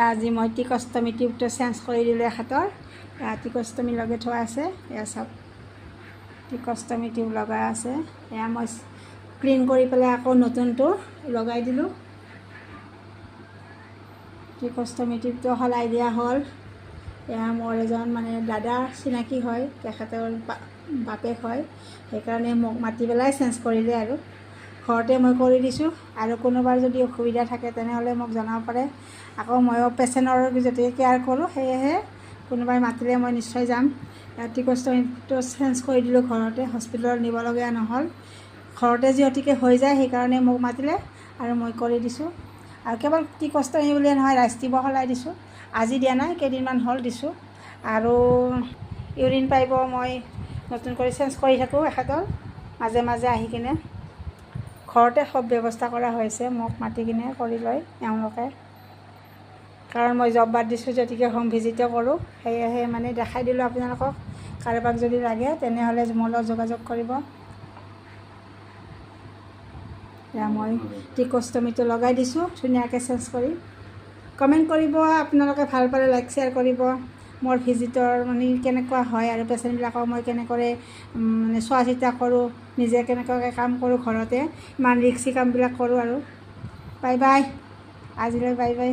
আজি মই টিকষ্টমি টিউবটো চেঞ্জ কৰি দিলোঁ এখেতৰ। টিকষ্টমি লগাই থোৱা আছে, এয়া চাওক টিকষ্টমি টিউব লগাই আছে। এয়া মই ক্লিন কৰি পেলাই আকৌ নতুনটো লগাই দিলোঁ। টিকষ্টমি টিউবটো সলাই দিয়া হ'ল। এয়া মোৰ এজন মানে দাদা চিনাকি হয়, তেখেতৰ বাপেক হয়, সেইকাৰণে মোক মাতি পেলাই চেঞ্জ কৰিলে আৰু ঘৰতে মই কৰি দিছোঁ। আৰু কোনোবাৰ যদি অসুবিধা থাকে তেনেহ'লে মোক জনাব পাৰে। আকৌ ময়ো পেচেণ্টৰ যদি কেয়াৰ কৰোঁ, সেয়েহে কোনোবাই মাতিলে মই নিশ্চয় যাম। টিকষ্টমিটো চেঞ্জ কৰি দিলোঁ ঘৰতে, হস্পিটেলত নিবলগীয়া নহ'ল। ঘৰতে যিহেতুকে হৈ যায় সেইকাৰণে মোক মাতিলে আৰু মই কৰি দিছোঁ। আৰু কেৱল টিকষ্টমি বুলিয়ে নহয়, ৰাইচ টিউবো সলাই দিছোঁ। আজি দিয়া নাই, কেইদিনমান হ'ল দিছোঁ। আৰু ইউৰিন পাইপো মই নতুন কৰি চেঞ্জ কৰি থাকোঁ এখেতৰ, মাজে মাজে আহি কিনে। ঘৰতে সব ব্যৱস্থা কৰা হৈছে, মোক মাতি কিনে কৰি লয় এওঁলোকে। কাৰণ মই জব বাদ দিছোঁ গতিকে হোম ভিজিটো কৰোঁ, সেয়েহে মানে দেখাই দিলোঁ আপোনালোকক। কাৰোবাক যদি লাগে তেনেহ'লে মোৰ লগত যোগাযোগ কৰিব। এতিয়া মই টিকষ্টমিটো লগাই দিছোঁ ধুনীয়াকৈ চেঞ্জ কৰি। কমেণ্ট কৰিব আপোনালোকে, ভাল পালে লাইক শ্বেয়াৰ কৰিব। মোৰ ভিজিটৰ মানে কেনেকুৱা হয় আৰু পেচেণ্টবিলাকক মই কেনেকৈ মানে চোৱা চিতা কৰোঁ, নিজে কেনেকুৱাকৈ কাম কৰোঁ ঘৰতে, ইমান ৰিক্সি কামবিলাক কৰোঁ আৰু। বাই বাই, আজিলৈ বাই বাই।